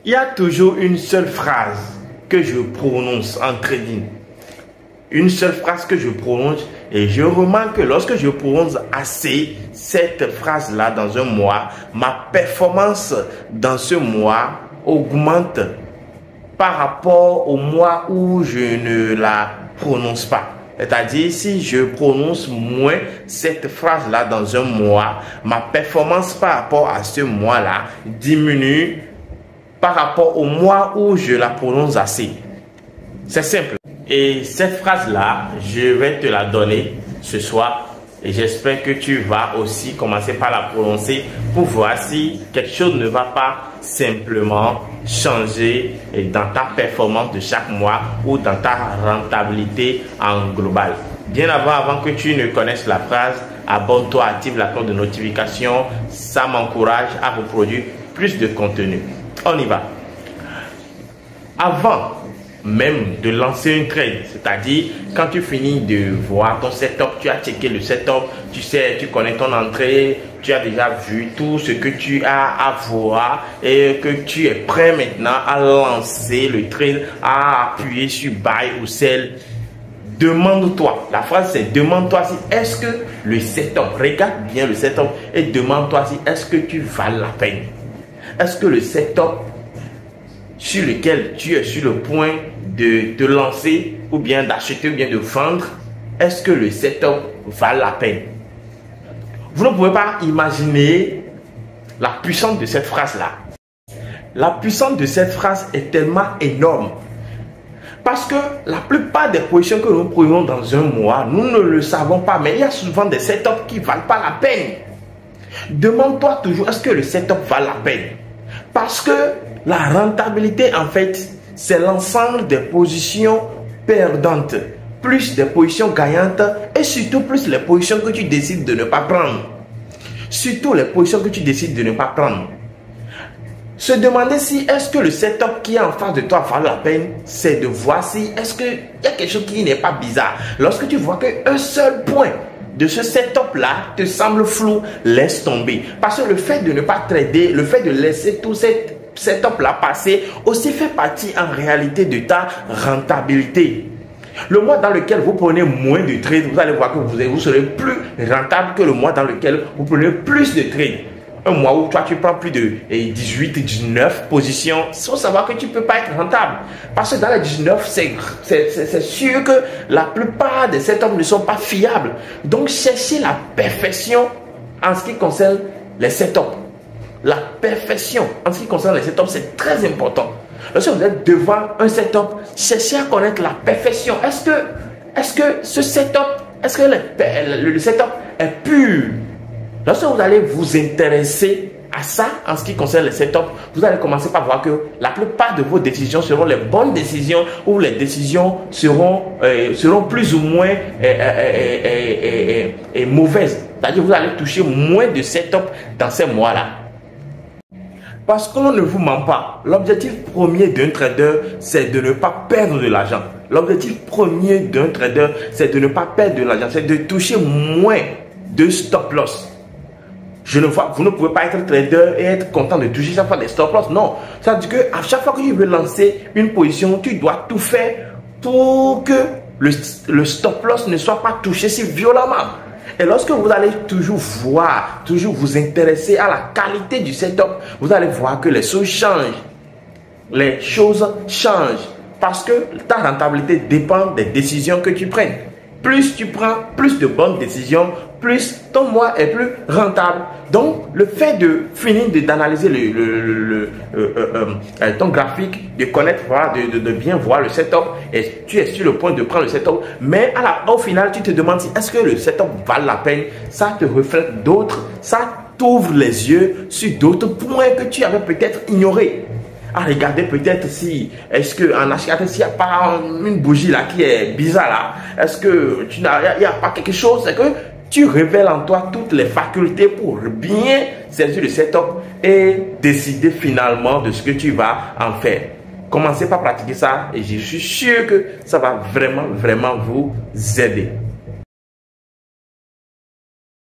Il y a toujours une seule phrase que je prononce en trading. Une seule phrase que je prononce et je remarque que lorsque je prononce assez cette phrase-là dans un mois, ma performance dans ce mois augmente par rapport au mois où je ne la prononce pas. C'est-à-dire, si je prononce moins cette phrase-là dans un mois, ma performance par rapport à ce mois-là diminue par rapport au mois où je la prononce assez. C'est simple. Et cette phrase-là, je vais te la donner ce soir. Et j'espère que tu vas aussi commencer par la prononcer pour voir si quelque chose ne va pas simplement changer dans ta performance de chaque mois ou dans ta rentabilité en global. Bien avant que tu ne connaisses la phrase, abonne-toi, active la cloche de notification. Ça m'encourage à vous produire plus de contenu. On y va. Avant même de lancer une trade, c'est-à-dire quand tu finis de voir ton setup, tu as checké le setup, tu sais, tu connais ton entrée, tu as déjà vu tout ce que tu as à voir et que tu es prêt maintenant à lancer le trade, à appuyer sur buy ou sell. Demande-toi, la phrase c'est demande-toi si est-ce que le setup, regarde bien le setup et demande-toi si est-ce que tu vales la peine. Est-ce que le setup sur lequel tu es sur le point de te lancer ou bien d'acheter ou bien de vendre, est-ce que le setup vale la peine? Vous ne pouvez pas imaginer la puissance de cette phrase-là. La puissance de cette phrase est tellement énorme. Parce que la plupart des positions que nous prenons dans un mois, nous ne le savons pas, mais il y a souvent des setups qui ne valent pas la peine. Demande-toi toujours, est-ce que le setup vale la peine? Parce que la rentabilité, en fait, c'est l'ensemble des positions perdantes, plus des positions gagnantes et surtout plus les positions que tu décides de ne pas prendre. Surtout les positions que tu décides de ne pas prendre. Se demander si est-ce que le setup qui est en face de toi vaut la peine, c'est de voir si est-ce qu'il y a quelque chose qui n'est pas bizarre. Lorsque tu vois qu'un seul point de ce setup-là te semble flou, laisse tomber. Parce que le fait de ne pas trader, le fait de laisser tout cette setup-là passer, aussi fait partie en réalité de ta rentabilité. Le mois dans lequel vous prenez moins de trades, vous allez voir que vous serez plus rentable que le mois dans lequel vous prenez plus de trades. Un mois où toi tu prends plus de 18, 19 positions, il faut savoir que tu ne peux pas être rentable. Parce que dans les 19, c'est sûr que la plupart des setups ne sont pas fiables. Donc cherchez la perfection en ce qui concerne les setups. La perfection en ce qui concerne les setups, c'est très important. Lorsque vous êtes devant un setup, cherchez à connaître la perfection. Est-ce que ce setup, est-ce que le setup est pur? Lorsque vous allez vous intéresser à ça, en ce qui concerne les setups, vous allez commencer par voir que la plupart de vos décisions seront les bonnes décisions ou les décisions seront plus ou moins mauvaises. C'est-à-dire que vous allez toucher moins de setups dans ces mois-là. Parce qu'on ne vous ment pas. L'objectif premier d'un trader, c'est de ne pas perdre de l'argent. L'objectif premier d'un trader, c'est de ne pas perdre de l'argent. C'est de toucher moins de stop loss. Vous ne pouvez pas être trader et être content de toucher chaque fois des stop loss. Non. Ça veut dire qu'à chaque fois que tu veux lancer une position, tu dois tout faire pour que le stop loss ne soit pas touché si violemment. Et lorsque vous allez toujours voir, toujours vous intéresser à la qualité du setup, vous allez voir que les choses changent. Les choses changent. Parce que ta rentabilité dépend des décisions que tu prennes. Plus tu prends plus de bonnes décisions, plus ton mois est plus rentable. Donc, le fait de finir d'analyser ton graphique, de connaître, de bien voir le setup, et tu es sur le point de prendre le setup, mais au final, tu te demandes si est-ce que le setup vale la peine. Ça te reflète d'autres, ça t'ouvre les yeux sur d'autres points que tu avais peut-être ignorés. À regarder peut-être si, est-ce qu'en achetant, s'il n'y a pas une bougie là qui est bizarre là, est-ce que il n'y a pas quelque chose, c'est que tu révèles en toi toutes les facultés pour bien saisir le setup et décider finalement de ce que tu vas en faire. Commencez par pratiquer ça et je suis sûr que ça va vraiment vous aider.